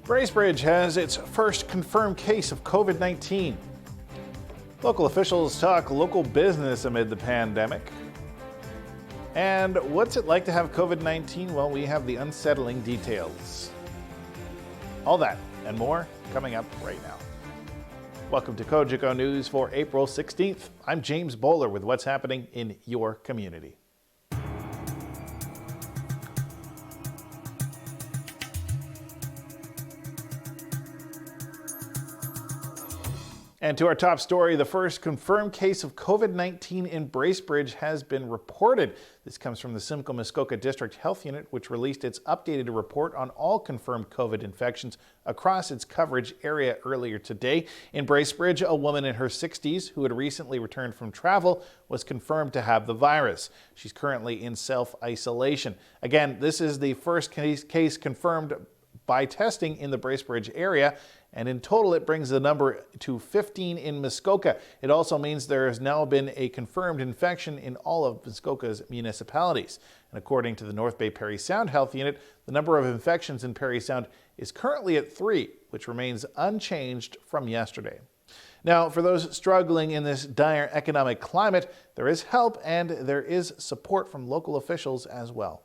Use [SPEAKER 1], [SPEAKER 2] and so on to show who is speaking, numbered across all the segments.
[SPEAKER 1] Bracebridge has its first confirmed case of COVID-19. Local officials talk local business amid the pandemic. And what's it like to have COVID-19? Well, we have the unsettling details. All that and more coming up right now. Welcome to Cogeco News for April 16th. I'm James Bowler with what's happening in your community. And to our top story, the first confirmed case of COVID-19 in Bracebridge has been reported. This comes from the Simcoe Muskoka District Health Unit, which released its updated report on all confirmed COVID infections across its coverage area earlier today. In Bracebridge, a woman in her 60s who had recently returned from travel was confirmed to have the virus. She's currently in self-isolation. Again, this is the first case confirmed by testing in the Bracebridge area. And in total, it brings the number to 15 in Muskoka. It also means there has now been a confirmed infection in all of Muskoka's municipalities. And according to the North Bay Parry Sound Health Unit, the number of infections in Parry Sound is currently at 3, which remains unchanged from yesterday. Now, for those struggling in this dire economic climate, there is help and there is support from local officials as well.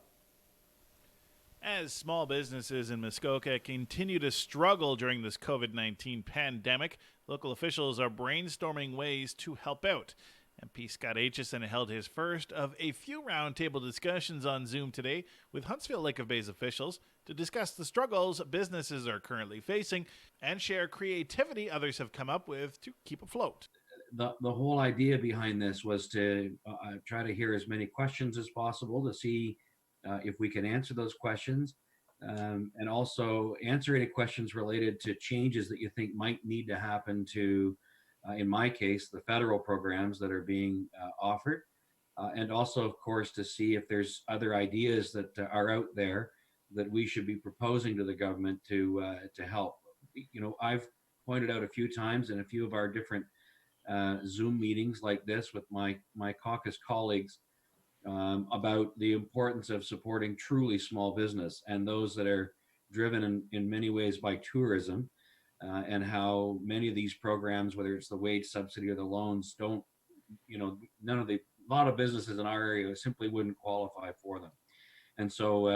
[SPEAKER 1] As small businesses in Muskoka continue to struggle during this COVID-19 pandemic, local officials are brainstorming ways to help out. MP Scott Aitchison held his first of a few roundtable discussions on Zoom today with Huntsville Lake of Bays officials to discuss the struggles businesses are currently facing and share creativity others have come up with to keep afloat.
[SPEAKER 2] The whole idea behind this was to try to hear as many questions as possible to see if we can answer those questions, and also answer any questions related to changes that you think might need to happen to, in my case, the federal programs that are being offered, and also, of course, to see if there's other ideas that are out there that we should be proposing to the government to help. You know, I've pointed out a few times in a few of our different Zoom meetings like this with my caucus colleagues, about the importance of supporting truly small business and those that are driven in many ways by tourism, and how many of these programs, whether it's the wage subsidy or the loans, don't, you know, a lot of businesses in our area simply wouldn't qualify for them. And so,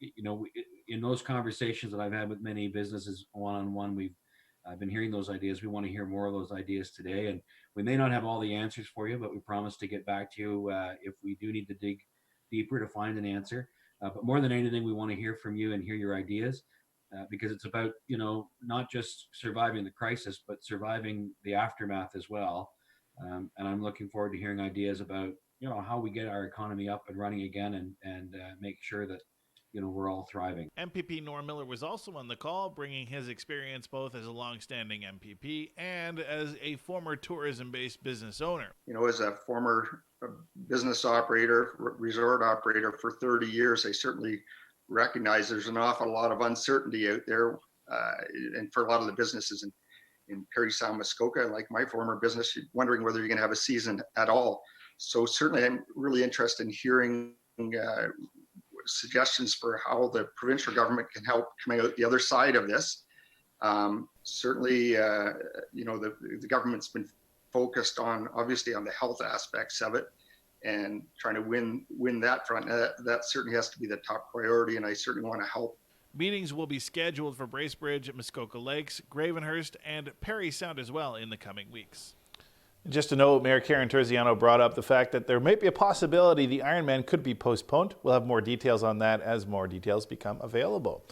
[SPEAKER 2] you know, in those conversations that I've had with many businesses one-on-one, I've been hearing those ideas. We want to hear more of those ideas today. And we may not have all the answers for you, but we promise to get back to you if we do need to dig deeper to find an answer. But more than anything, we want to hear from you and hear your ideas, because it's about, you know, not just surviving the crisis, but surviving the aftermath as well. And I'm looking forward to hearing ideas about, you know, how we get our economy up and running again and make sure that, you know, we're all thriving.
[SPEAKER 1] MPP Norm Miller was also on the call, bringing his experience both as a longstanding MPP and as a former tourism-based business owner.
[SPEAKER 3] You know, as a former business operator, resort operator for 30 years, I certainly recognize there's an awful lot of uncertainty out there, and for a lot of the businesses in Parry Sound Muskoka, like my former business, wondering whether you're going to have a season at all. So certainly I'm really interested in hearing suggestions for how the provincial government can help coming out the other side of this. Certainly, you know, the government's been focused on, obviously, on the health aspects of it and trying to win that front. That certainly has to be the top priority, and I certainly want to help.
[SPEAKER 1] Meetings will be scheduled for Bracebridge, Muskoka Lakes, Gravenhurst, and Parry Sound as well in the coming weeks. Just to note, Mayor Karen Terziano brought up the fact that there might be a possibility the Ironman could be postponed. We'll have more details on that as more details become available.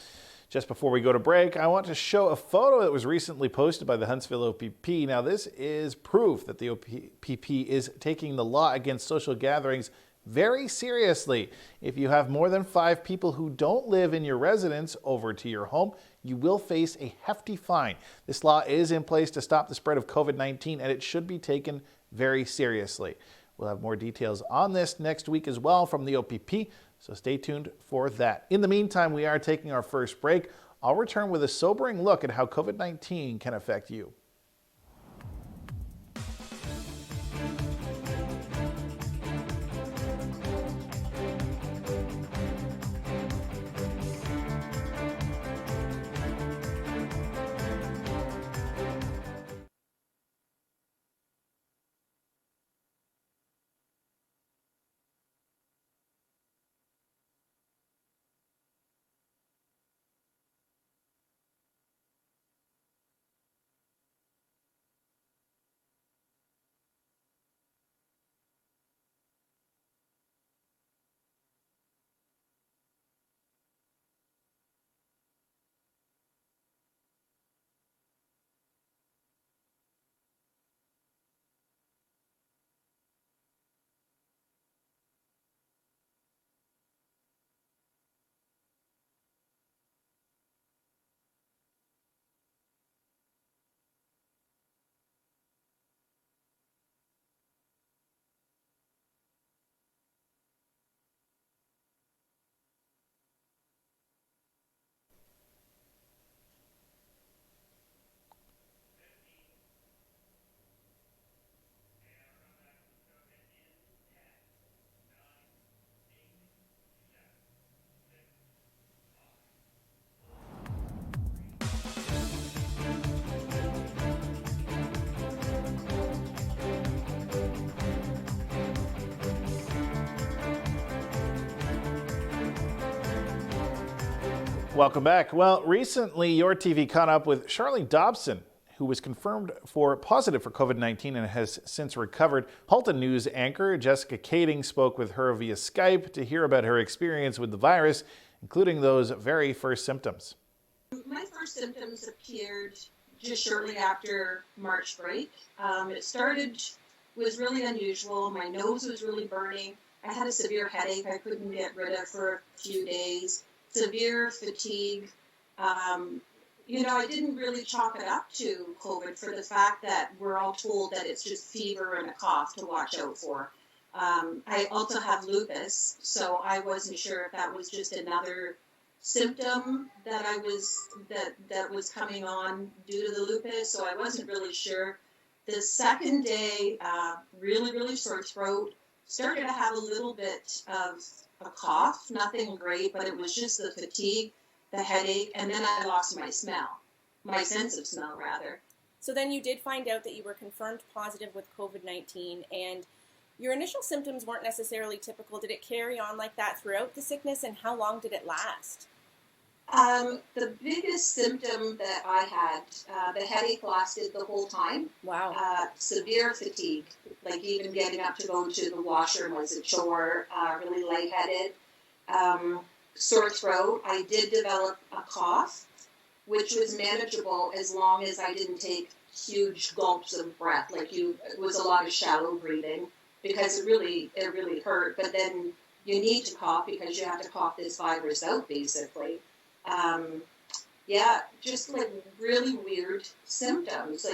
[SPEAKER 1] Just before we go to break, I want to show a photo that was recently posted by the Huntsville OPP. Now, this is proof that the OPP is taking the law against social gatherings very seriously. If you have more than 5 people who don't live in your residence over to your home, you will face a hefty fine. This law is in place to stop the spread of COVID-19, and it should be taken very seriously. We'll have more details on this next week as well from the OPP, so stay tuned for that. In the meantime, we are taking our first break. I'll return with a sobering look at how COVID-19 can affect you. Welcome back. Well, recently your TV caught up with Charlie Dobson, who was confirmed positive for COVID-19 and has since recovered. Halton News anchor Jessica Kading spoke with her via Skype to hear about her experience with the virus, including those very first symptoms.
[SPEAKER 4] My first symptoms appeared just shortly after March break. Was really unusual. My nose was really burning. I had a severe headache I couldn't get rid of for a few days. Severe fatigue. I didn't really chalk it up to COVID for the fact that we're all told that it's just fever and a cough to watch out for. I also have lupus, so I wasn't sure if that was just another symptom that that was coming on due to the lupus, so I wasn't really sure. The second day, really sore throat, started to have a little bit of a cough, nothing great, but it was just the fatigue, the headache, and then I lost my sense of smell rather.
[SPEAKER 5] So then you did find out that you were confirmed positive with COVID-19, and your initial symptoms weren't necessarily typical. Did it carry on like that throughout the sickness, and how long did it last?
[SPEAKER 4] The biggest symptom that I had, the headache lasted the whole time.
[SPEAKER 5] Wow.
[SPEAKER 4] Severe fatigue, like even getting up to go to the washroom was a chore, really lightheaded. Sore throat. I did develop a cough, which was manageable as long as I didn't take huge gulps of breath. It was a lot of shallow breathing because it really hurt. But then you need to cough because you have to cough this virus out, basically. Just like really weird symptoms.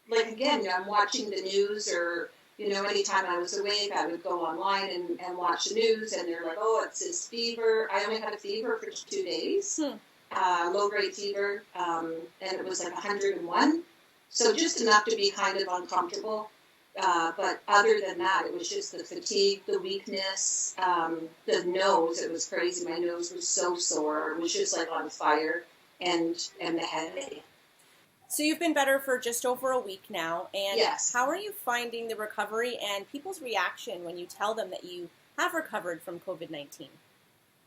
[SPEAKER 4] Like again, I'm watching the news, or anytime I was awake, I would go online and watch the news, and they're like, oh, it's this fever. I only had a fever for 2 days, low-grade fever, and it was like 101. So just enough to be kind of uncomfortable. But other than that, it was just the fatigue, the weakness, the nose. It was crazy. My nose was so sore. It was just like on fire, and the headache.
[SPEAKER 5] So you've been better for just over a week now, and
[SPEAKER 4] yes.
[SPEAKER 5] How are you finding the recovery and people's reaction when you tell them that you have recovered from COVID-19?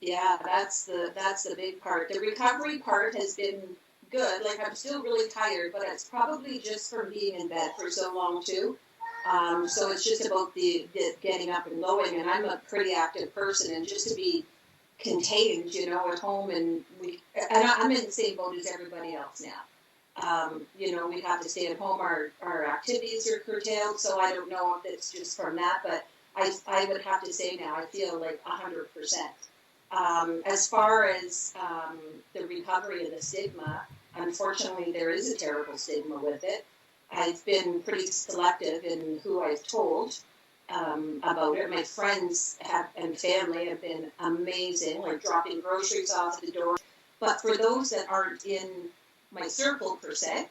[SPEAKER 4] Yeah, that's the big part. The recovery part has been good. Like, I'm still really tired, but it's probably just from being in bed for so long too. So it's just about the getting up and going, and I'm a pretty active person, and just to be contained, at home, and I'm in the same boat as everybody else now. We have to stay at home. Our activities are curtailed, so I don't know if it's just from that, but I would have to say now I feel like 100%. As far as the recovery and the stigma, unfortunately, there is a terrible stigma with it. I've been pretty selective in who I've told about it. My friends and family have been amazing, like dropping groceries off the door. But for those that aren't in my circle per se,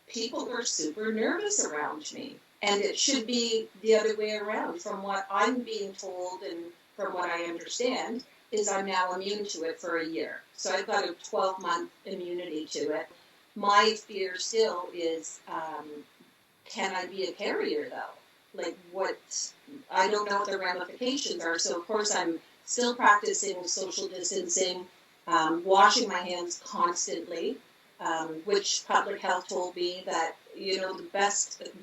[SPEAKER 4] people are super nervous around me. And it should be the other way around. From what I'm being told and from what I understand, is I'm now immune to it for a year. So I've got a 12-month immunity to it. My fear still is, can I be a carrier though? Like I don't know what the ramifications are. So of course I'm still practicing social distancing, washing my hands constantly, which public health told me that, the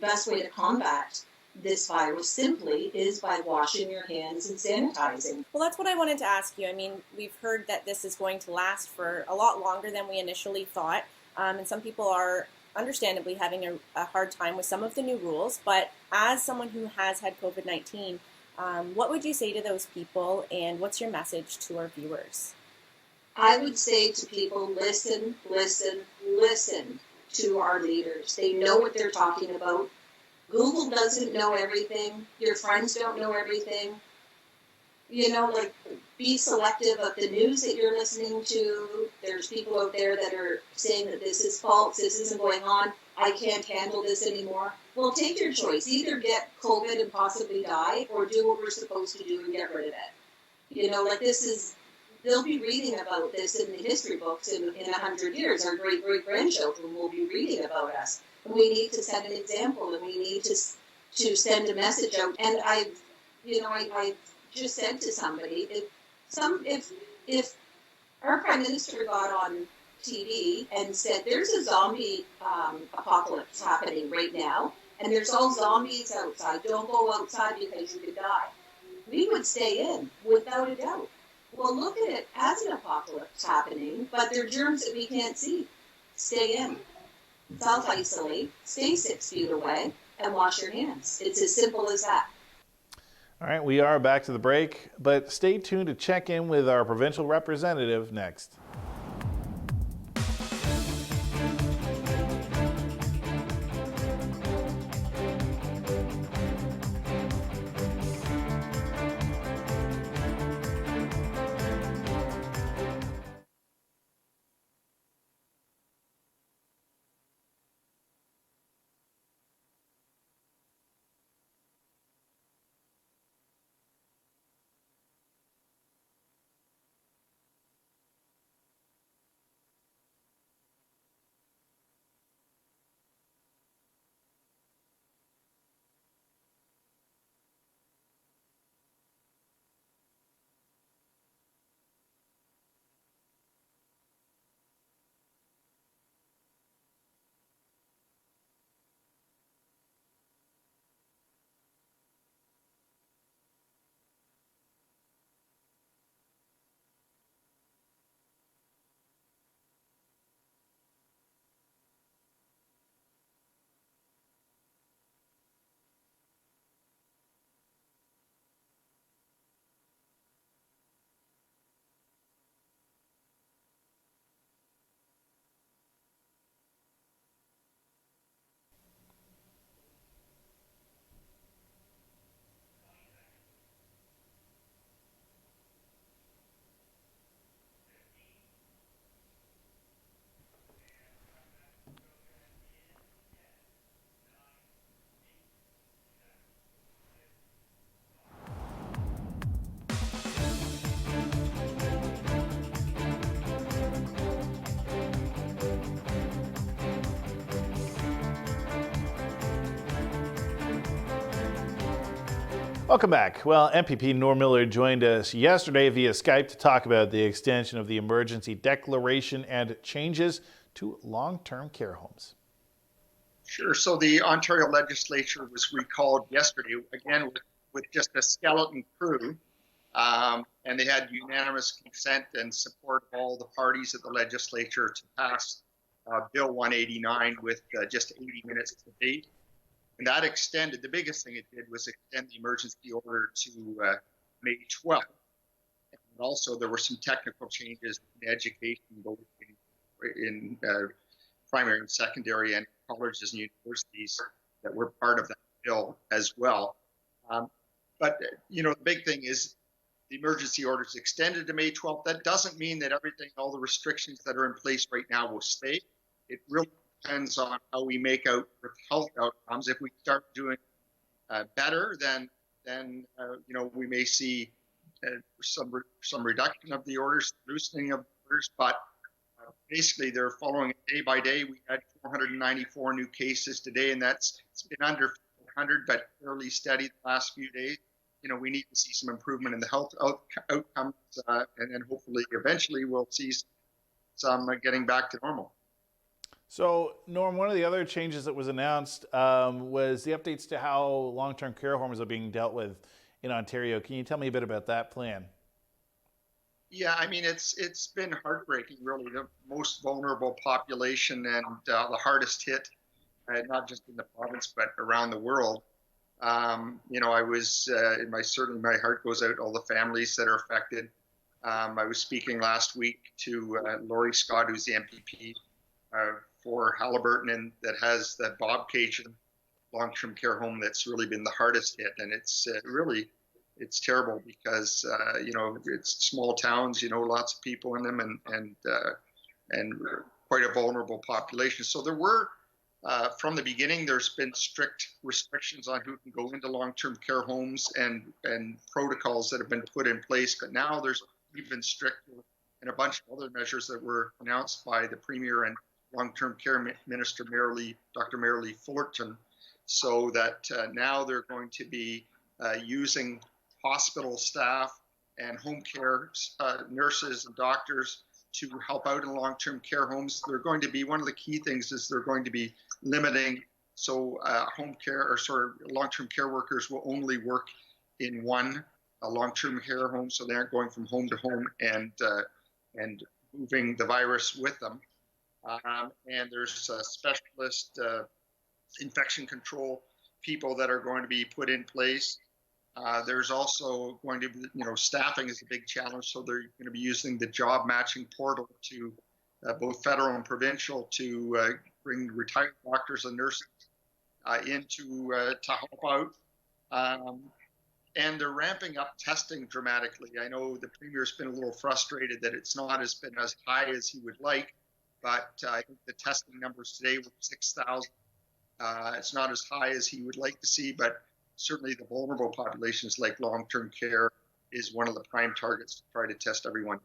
[SPEAKER 4] best way to combat this virus simply is by washing your hands and sanitizing.
[SPEAKER 5] Well, that's what I wanted to ask you. I mean, we've heard that this is going to last for a lot longer than we initially thought. And some people are understandably having a hard time with some of the new rules. But as someone who has had COVID-19, what would you say to those people, and what's your message to our viewers?
[SPEAKER 4] I would say to people, listen to our leaders. They know what they're talking about. Google doesn't know everything. Your friends don't know everything. Be selective of the news that you're listening to. There's people out there that are saying that this is false, this isn't going on, I can't handle this anymore. Well, take your choice. Either get COVID and possibly die, or do what we're supposed to do and get rid of it. They'll be reading about this in the history books in 100 years. Our great-great-grandchildren will be reading about us. And we need to set an example, and we need to send a message out. And I just said to somebody, if Our Prime Minister got on TV and said, there's a zombie apocalypse happening right now, and there's all zombies outside. Don't go outside because you could die. We would stay in, without a doubt. Well, look at it as an apocalypse happening, but they're germs that we can't see. Stay in. Self-isolate, stay 6 feet away, and wash your hands. It's as simple as that.
[SPEAKER 1] All right, we are back to the break, but stay tuned to check in with our provincial representative next. Welcome back. Well, MPP Norm Miller joined us yesterday via Skype to talk about the extension of the emergency declaration and changes to long-term care homes.
[SPEAKER 3] Sure. So the Ontario legislature was recalled yesterday, again, with just a skeleton crew. And they had unanimous consent and support of all the parties of the legislature to pass Bill 189 with just 80 minutes to debate. And that extended, the biggest thing it did was extend the emergency order to May 12th. And also there were some technical changes in education, both in primary and secondary and colleges and universities that were part of that bill as well. But the big thing is the emergency order is extended to May 12th. That doesn't mean that everything, all the restrictions that are in place right now will stay. It really depends on how we make out with health outcomes. If we start doing better, then we may see some reduction of the orders, loosening of orders. But basically, they're following it day by day. We had 494 new cases today, and it's been under 400, but fairly steady the last few days. We need to see some improvement in the health outcomes, and then hopefully, eventually, we'll see some getting back to normal.
[SPEAKER 1] So, Norm, one of the other changes that was announced was the updates to how long-term care homes are being dealt with in Ontario. Can you tell me a bit about that plan?
[SPEAKER 3] Yeah, I mean, it's been heartbreaking, really. The most vulnerable population and the hardest hit, not just in the province, but around the world. I was, certainly my heart goes out to all the families that are affected. I was speaking last week to Laurie Scott, who's the MPP for Haliburton, and that has the Bob Cajun long-term care home that's really been the hardest hit. And it's it's terrible because, it's small towns, lots of people in them and quite a vulnerable population. So there were, from the beginning, there's been strict restrictions on who can go into long-term care homes and protocols that have been put in place. But now there's even stricter and a bunch of other measures that were announced by the Premier and long-term care minister, Dr. Marilee Fullerton, so that now they're going to be using hospital staff and home care nurses and doctors to help out in long-term care homes. They're going to be, one of the key things is they're going to be limiting, so home care, or sort of long-term care workers will only work in one long-term care home, so they aren't going from home to home and moving the virus with them. And there's specialist infection control people that are going to be put in place. There's also going to be, staffing is a big challenge, so they're going to be using the job matching portal to both federal and provincial to bring retired doctors and nurses in to help out. And they're ramping up testing dramatically. I know the Premier's been a little frustrated that it's not been as high as he would like, but I think the testing numbers today were 6,000. It's not as high as he would like to see, but certainly the vulnerable populations like long-term care is one of the prime targets to try to test everyone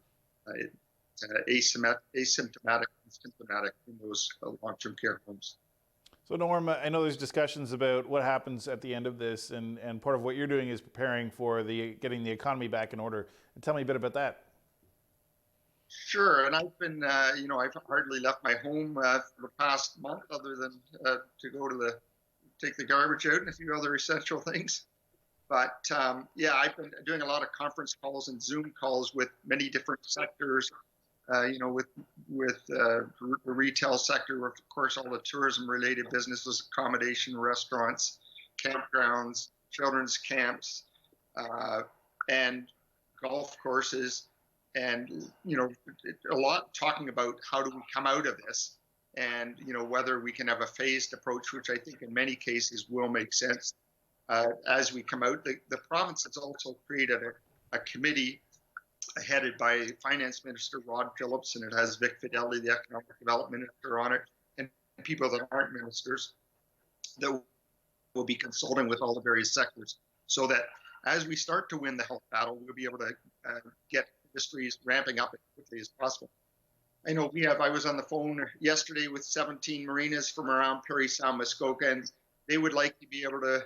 [SPEAKER 3] asymptomatic and symptomatic in those long-term care homes.
[SPEAKER 1] So Norm, I know there's discussions about what happens at the end of this, and part of what you're doing is preparing for getting the economy back in order. And tell me a bit about that.
[SPEAKER 3] Sure, and I've been, I've hardly left my home for the past month, other than to go to take the garbage out and a few other essential things. But I've been doing a lot of conference calls and Zoom calls with many different sectors. With the retail sector, of course, all the tourism-related businesses, accommodation, restaurants, campgrounds, children's camps, and golf courses, and a lot talking about how do we come out of this, and whether we can have a phased approach, which I think in many cases will make sense as we come out. The province has also created a committee headed by Finance Minister Rod Phillips, and it has Vic Fideli, the Economic Development Minister, on it, and people that aren't ministers that will be consulting with all the various sectors, so that as we start to win the health battle, we'll be able to get industries ramping up as quickly as possible. I know I was on the phone yesterday with 17 marinas from around Army of South Muskoka, and they would like to be able to,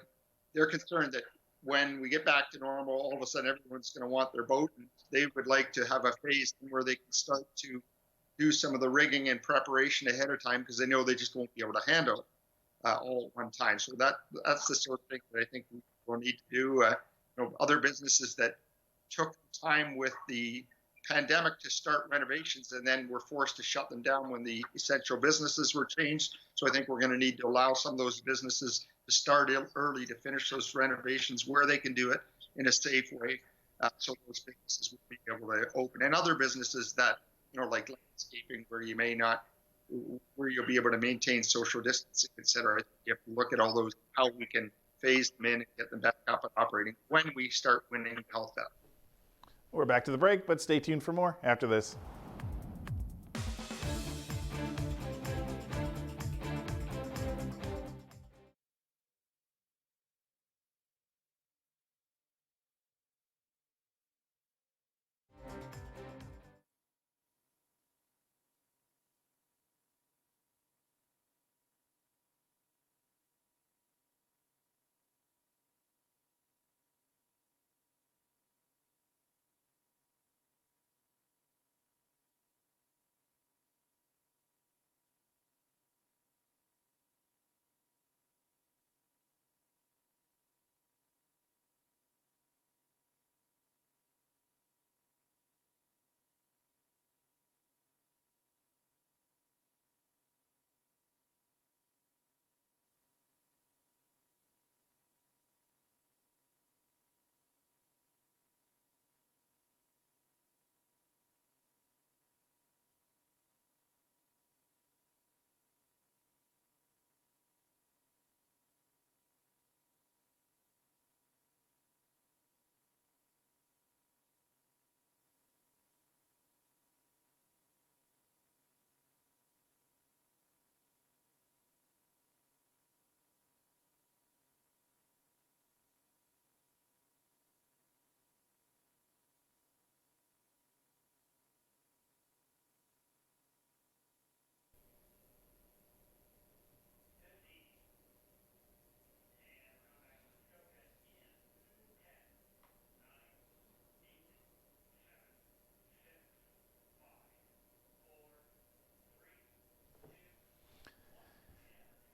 [SPEAKER 3] they're concerned that when we get back to normal, all of a sudden everyone's going to want their boat, and they would like to have a phase where they can start to do some of the rigging and preparation ahead of time, because they know they just won't be able to handle all at one time. So that's the sort of thing that I think we will need to do. Other businesses that took time with the pandemic to start renovations and then were forced to shut them down when the essential businesses were changed. So I think we're going to need to allow some of those businesses to start early to finish those renovations where they can do it in a safe way. So those businesses will be able to open. And other businesses that, like landscaping, where you may not, where you'll be able to maintain social distancing, et cetera. I think you have to look at all those, how we can phase them in and get them back up and operating when we start winning the health battle.
[SPEAKER 1] We're back to the break, but stay tuned for more after this.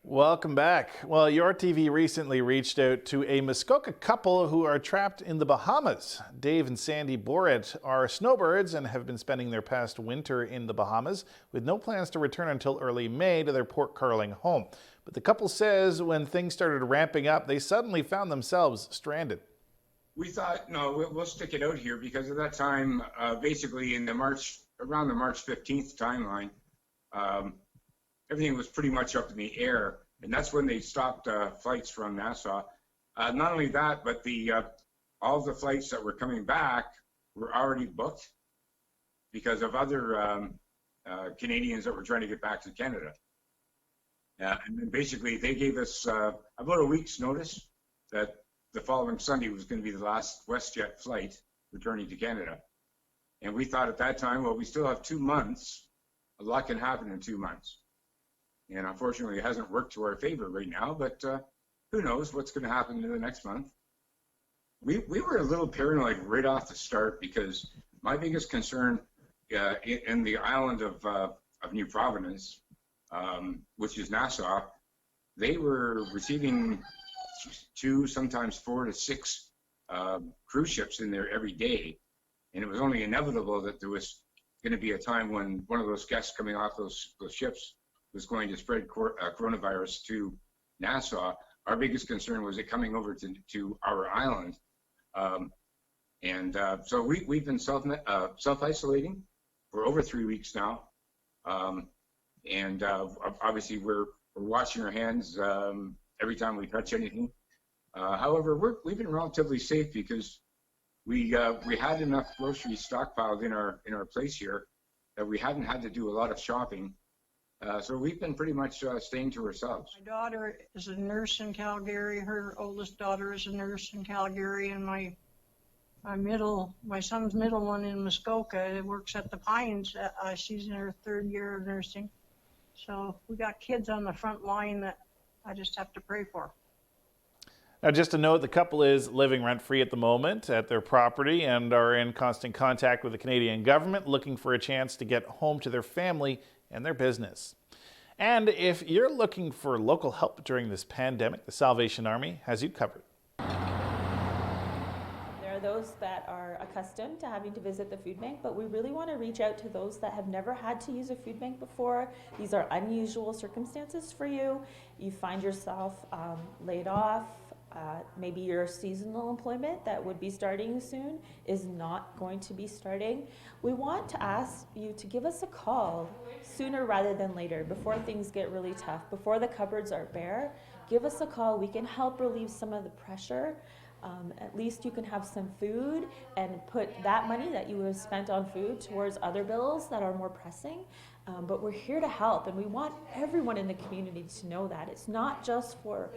[SPEAKER 1] Welcome back. Well, your TV recently reached out to a Muskoka couple who are trapped in the Bahamas. Dave and Sandy Boretz are snowbirds and have been spending their past winter in the Bahamas with no plans to return until early May to their Port Carling home. But the couple says when things started ramping up, they suddenly found themselves stranded.
[SPEAKER 6] We thought, no, we'll stick it out here because at that time, basically around the March 15th timeline, everything was pretty much up in the air, and that's when they stopped flights from Nassau. Not only that, but all the flights that were coming back were already booked because of other Canadians that were trying to get back to Canada. And then basically they gave us about a week's notice that the following Sunday was going to be the last WestJet flight returning to Canada. And we thought at that time, well, we still have 2 months. A lot can happen in 2 months. And unfortunately, it hasn't worked to our favor right now, but who knows what's going to happen in the next month. We were a little paranoid right off the start because my biggest concern in the island of New Providence, which is Nassau, they were receiving 2, sometimes 4 to 6 cruise ships in there every day. And it was only inevitable that there was going to be a time when one of those guests coming off those ships was going to spread coronavirus to Nassau. Our biggest concern was it coming over to our island. So we've been self-isolating for over 3 weeks now. Obviously we're washing our hands every time we touch anything. However, we've been relatively safe because we had enough groceries stockpiled in our place here that we hadn't had to do a lot of shopping. So we've been pretty much staying to ourselves.
[SPEAKER 7] My daughter is a nurse in Calgary. Her oldest daughter is a nurse in Calgary, and my son's middle one in Muskoka works at the Pines. She's in her 3rd year of nursing. So we got kids on the front line that I just have to pray for.
[SPEAKER 1] Now, just to note, the couple is living rent-free at the moment at their property and are in constant contact with the Canadian government, looking for a chance to get home to their family and their business. And if you're looking for local help during this pandemic, the Salvation Army has you covered.
[SPEAKER 8] There are those that are accustomed to having to visit the food bank, but we really want to reach out to those that have never had to use a food bank before. These are unusual circumstances for you. You find yourself laid off. Maybe your seasonal employment that would be starting soon is not going to be starting. We want to ask you to give us a call sooner rather than later, before things get really tough, before the cupboards are bare. Give us a call. We can help relieve some of the pressure. At least you can have some food and put that money that you have spent on food towards other bills that are more pressing. But we're here to help, and we want everyone in the community to know that. It's not just for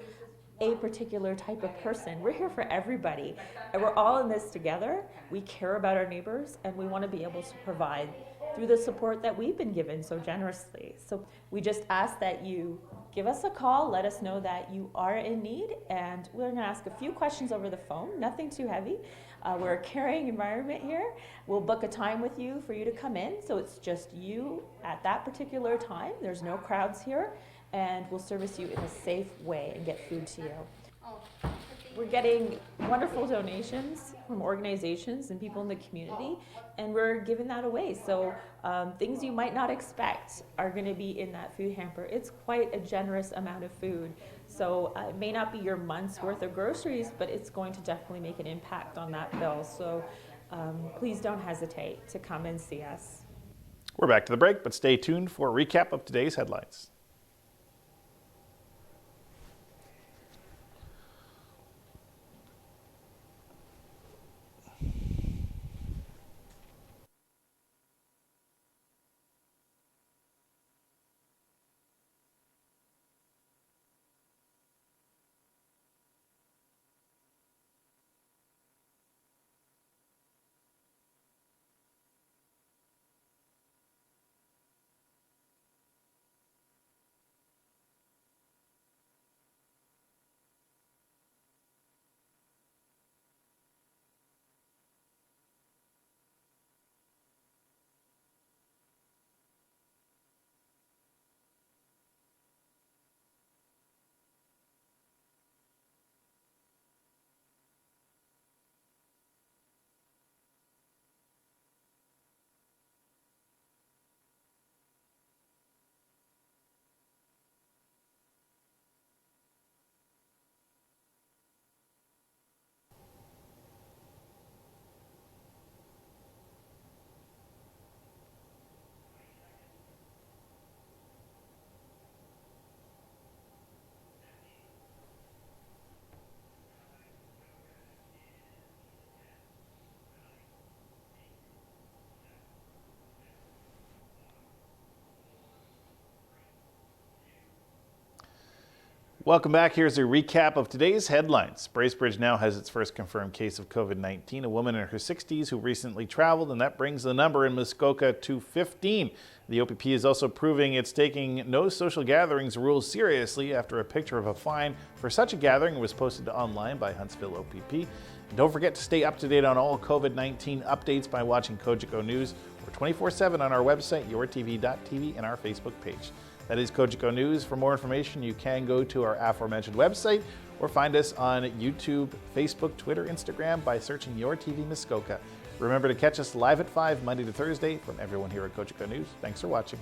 [SPEAKER 8] a particular type of person. We're here for everybody, and we're all in this together. We care about our neighbors, and we want to be able to provide through the support that we've been given so generously. So we just ask that you give us a call, let us know that you are in need, and we're going to ask a few questions over the phone, nothing too heavy. We're a caring environment here. We'll book a time with you for you to come in, so it's just you at that particular time. There's no crowds here, and we'll service you in a safe way and get food to you. We're getting wonderful donations from organizations and people in the community, and we're giving that away. So things you might not expect are going to be in that food hamper. It's quite a generous amount of food. So it may not be your month's worth of groceries, but it's going to definitely make an impact on that bill. So please don't hesitate to come and see us.
[SPEAKER 1] We're back to the break, but stay tuned for a recap of today's headlines. Welcome back. Here's a recap of today's headlines. Bracebridge now has its first confirmed case of COVID-19, a woman in her 60s who recently traveled, and that brings the number in Muskoka to 15. The OPP is also proving it's taking no social gatherings rules seriously after a picture of a fine for such a gathering was posted online by Huntsville OPP. And don't forget to stay up to date on all COVID-19 updates by watching Cogeco News or 24/7 on our website, yourtv.tv, and our Facebook page. That is Cogeco News. For more information, you can go to our aforementioned website or find us on YouTube, Facebook, Twitter, Instagram by searching Your TV Muskoka. Remember to catch us live at 5 Monday to Thursday. From everyone here at Cogeco News, thanks for watching.